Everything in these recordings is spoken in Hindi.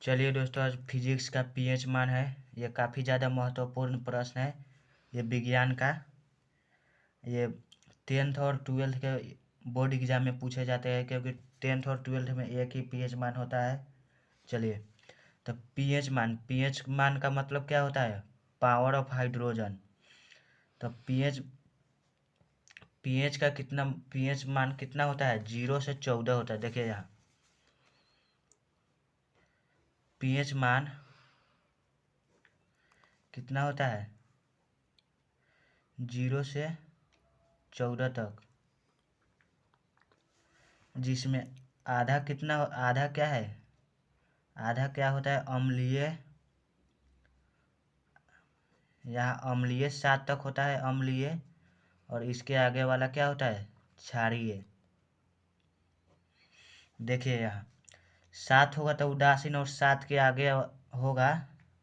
चलिए दोस्तों, आज फिजिक्स का पीएच मान है। ये काफ़ी ज़्यादा महत्वपूर्ण प्रश्न है। ये विज्ञान का ये 10th और 12th के बोर्ड एग्जाम में पूछे जाते हैं, क्योंकि 10th और 12th में एक ही पीएच मान होता है। चलिए, तो पीएच मान का मतलब क्या होता है? Power of hydrogen. तो पीएच का पीएच मान कितना होता है? 0 से 14 होता है। देखिए यहाँ पीएच मान कितना होता है? 0 से 14 तक, जिसमें आधा क्या है? आधा क्या होता है? अम्लीय। यहाँ अम्लीय 7 तक होता है, अम्लीय। और इसके आगे वाला क्या होता है? क्षारीय। देखिए यहाँ 7 होगा तो उदासीन, और 7 के आगे होगा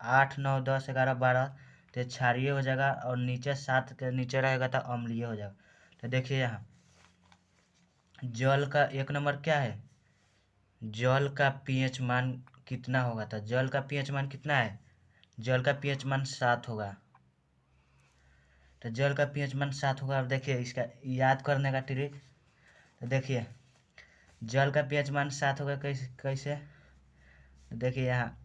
8, 9, 10, 11, 12, तो क्षारीय हो जाएगा। और नीचे 7 के नीचे रहेगा तो अम्लीय हो जाएगा। तो देखिए यहाँ जल का 1 नंबर क्या है? जल का पीएच मान कितना होगा? तो जल का पीएच मान कितना है? जल का पीएच मान 7 होगा। तो जल का पीएच मान 7 होगा। अब देखिए इसका याद करने का ट्रिक। तो देखिए जल का पीएच मान 7 होगा कैसे? तो देखिए यहाँ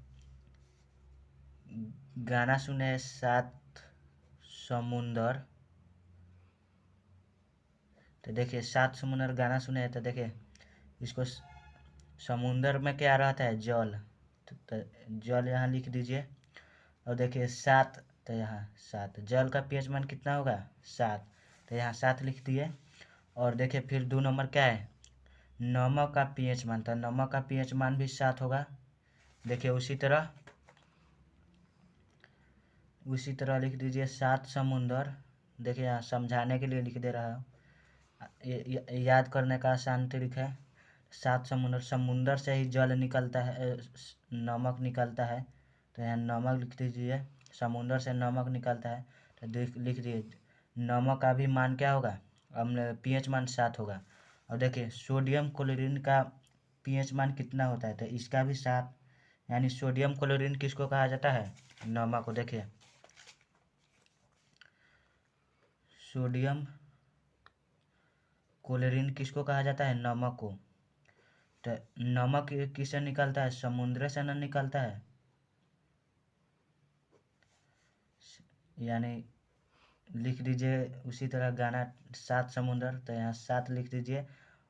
गाना सुने 7 समुंदर। तो देखिए 7 समुंदर गाना सुने, तो देखिए इसको समुंदर में क्या रहता है? जल। तो जल यहाँ लिख दीजिए। और देखिए 7, तो यहाँ 7 जल का पीएच मान कितना होगा? 7। तो यहाँ 7 लिख दिए। और देखिए फिर 2 नंबर क्या है? नमक का पीएच मान। तो नमक का पीएच मान भी 7 होगा। देखिए उसी तरह लिख दीजिए 7 समुंदर। देखिए यहाँ समझाने के लिए लिख दे रहा हूँ, याद करने का आसान तरीका है। 7 समुंदर से ही जल निकलता है, नमक निकलता है। तो यहाँ नमक लिख दीजिए, समुंदर से नमक निकलता है। तो लिख दिए नमक का भी मान क्या होगा? पीएच मान 7 होगा। और देखिए सोडियम क्लोरीन का पीएच मान कितना होता है? तो इसका भी 7। यानी सोडियम क्लोरीन किसको कहा जाता है? नमक को। देखिए सोडियम क्लोरीन किसको कहा जाता है? नमक को। तो नमक किससे निकलता है? समुद्र से न निकलता है। यानी लिख दीजिए उसी तरह गाना 7 समुंदर, तो यहाँ 7 लिख दीजिए।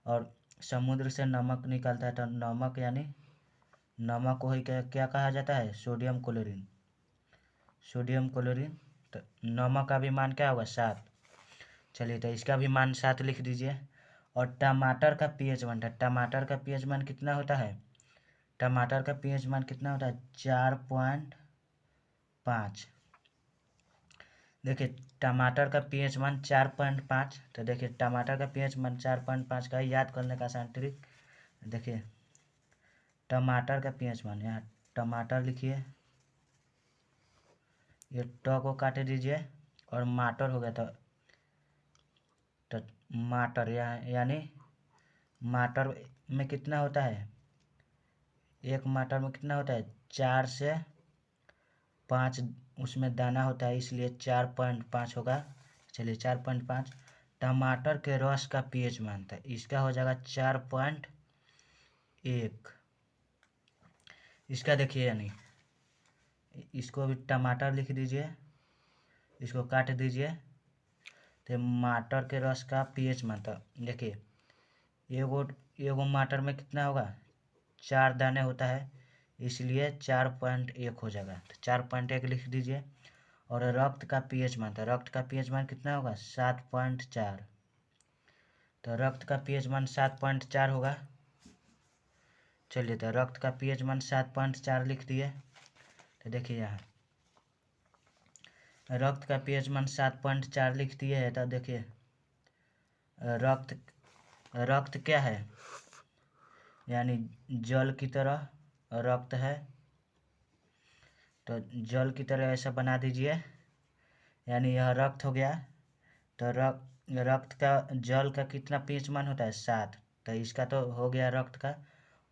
और समुद्र से नमक निकलता है, तो नमक यानी नमक को ही क्या कहा जाता है? Sodium chlorine. Sodium chlorine. तो नमक का भी मान क्या होगा? 7। चलिए, तो इसका भी मान 7 लिख दीजिए। और टमाटर का पीएच मान, टमाटर का पीएच मान कितना होता है? टमाटर का पीएच मान कितना होता है? 4.5। देखिए टमाटर का पीएच मान 4.5। तो देखिए टमाटर का पीएच मान 4.5 का याद करने का आसान ट्रिक। देखिए टमाटर का पीएच मान, यहाँ टमाटर लिखिए, ये ट को काट दीजिए। और माटर हो गया, तो माटर यानी माटर में कितना होता है? एक माटर में कितना होता है? 4 से 5 उसमें दाना होता है, इसलिए 4.5 होगा। चलिए 4.5। टमाटर के रस का पीएच मान था, इसका हो जाएगा 4.1। इसका देखिए, यानी इसको भी टमाटर लिख दीजिए, इसको काट दीजिए। तो टमाटर के रस का पीएच मान था, देखिए एगो मटर में कितना होगा? 4 दाने होता है, इसलिए 4.1 हो जाएगा। तो 4.1 लिख दीजिए। और रक्त का पीएच मान था, रक्त का पीएच मान कितना होगा? 7.4। तो रक्त का पीएच मान 7.4 होगा। चलिए, तो रक्त का पीएच मान 7.4 लिख दिए। तो देखिए यहाँ रक्त का पीएच मान 7.4 लिख दिए है। तो देखिए रक्त क्या है? यानी जल की तरह रक्त है। तो जल की तरह ऐसा बना दीजिए, यानी यह रक्त हो गया। तो रक्त का जल का कितना पीएच मान होता है? 7। तो इसका तो हो गया रक्त का।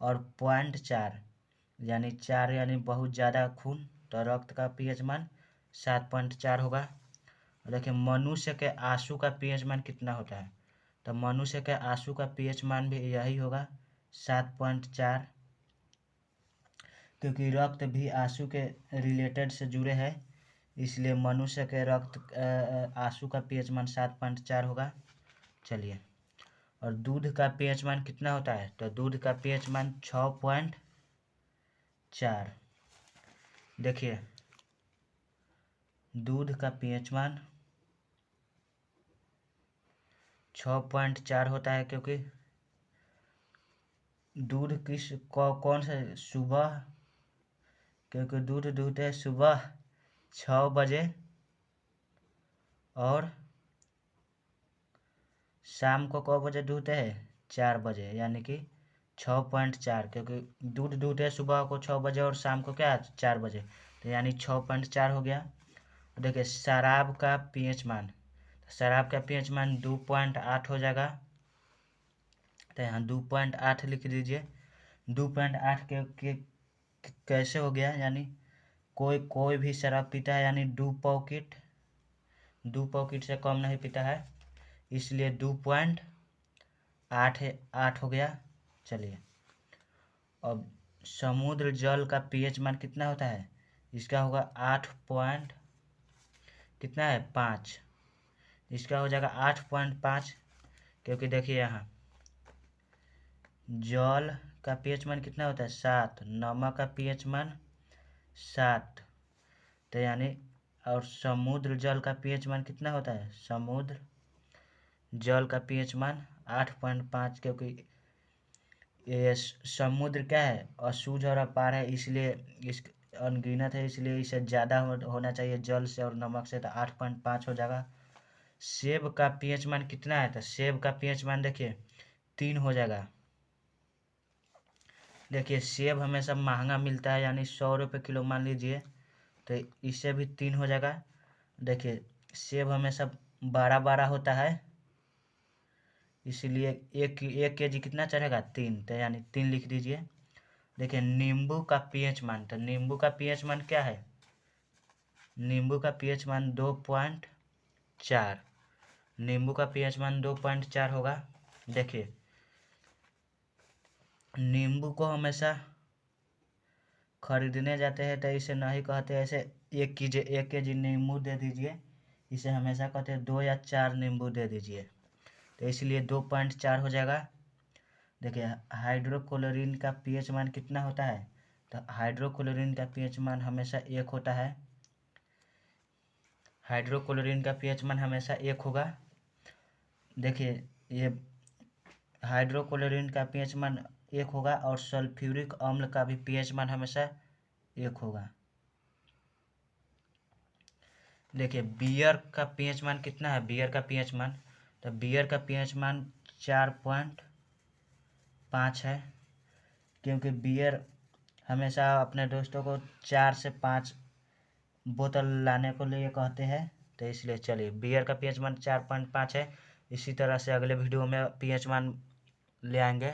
और 0.4 यानी 4 यानी बहुत ज़्यादा खून, तो रक्त का पीएच मान 7.4 होगा। और देखिए मनुष्य के आंसू का पीएच मान कितना होता है, तो मनुष्य के आंसू का पीएच मान भी यही होगा 7.4, क्योंकि रक्त भी आंसू के रिलेटेड से जुड़े हैं, इसलिए मनुष्य के रक्त आंसू का पीएच मान 7.4 होगा। चलिए, और दूध का पीएच मान कितना होता है, तो दूध का पीएच मान 6.4। देखिए दूध का पीएच मान 6.4 होता है, क्योंकि दूध कौन सा सुबह, क्योंकि दूध दूहते हैं सुबह 6 बजे और शाम को कौ बजे दूहते हैं 4 बजे, यानी कि 6.4, क्योंकि दूध दूहते हैं सुबह को 6 बजे और शाम को क्या 4 बजे, तो यानी 6.4 हो गया। देखिए शराब का पीएच मान, शराब का पीएच मान 2.8 हो जाएगा, तो यहाँ 2.8 लिख दीजिए। 2.8 के कैसे हो गया, यानी कोई भी शराब पीता है यानी 2 पॉकेट से कम नहीं पीता है, इसलिए 2.8 हो गया। चलिए, अब समुद्र जल का पीएच मान कितना होता है, इसका होगा 8 पॉइंट कितना है 5, इसका हो जाएगा 8.5, क्योंकि देखिए यहाँ जल का पीएच मान कितना होता है 7, नमक का पीएच मान 7, तो यानी, और समुद्र जल का पीएच मान कितना होता है, समुद्र जल का पीएच मान 8.5, क्योंकि ये समुद्र क्या है अशुद्ध और अपार है, इसलिए इस अनगिनत है, इसलिए इसे ज़्यादा होना चाहिए जल से और नमक से, तो 8.5 हो जाएगा। सेब का पीएच मान कितना है, तो सेब का पीएच मान देखिए 3 हो जाएगा। देखिए सेब हमेशा महंगा मिलता है, यानी 100 रुपये किलो मान लीजिए, तो इससे भी 3 हो जाएगा। देखिए सेब हमेशा बड़ा बड़ा होता है, इसीलिए एक के जी कितना चढ़ेगा 3, तो यानी 3 लिख दीजिए। देखिए नींबू का पीएच मान, तो नींबू का पीएच मान क्या है, नींबू का पीएच मान 2.4, नींबू का पीएच मान 2.4 होगा। देखिए नींबू को हमेशा खरीदने जाते हैं तो इसे नहीं कहते ऐसे 1 के जी नींबू दे दीजिए, इसे हमेशा कहते हैं 2 या 4 नींबू दे दीजिए, तो इसलिए 2.4 हो जाएगा। देखिए हाइड्रोक्लोरीन का पीएच मान कितना होता है, तो हाइड्रोक्लोरीन का पीएच मान हमेशा 1 होता है, हाइड्रोक्लोरीन का पीएच मान हमेशा 1 होगा। देखिए ये हाइड्रोक्लोरीन का पीएच मान 1 होगा, और सल्फ्यूरिक अम्ल का भी पीएच मान हमेशा 1 होगा। देखिए बियर का पीएच मान कितना है, बियर का पीएच मान, तो बियर का पीएच मान 4.5 है, क्योंकि बियर हमेशा अपने दोस्तों को 4 से 5 बोतल लाने को लिए कहते हैं, तो इसलिए चलिए बियर का पीएच मान 4.5 है। इसी तरह से अगले वीडियो में पीएच मान ले आएंगे।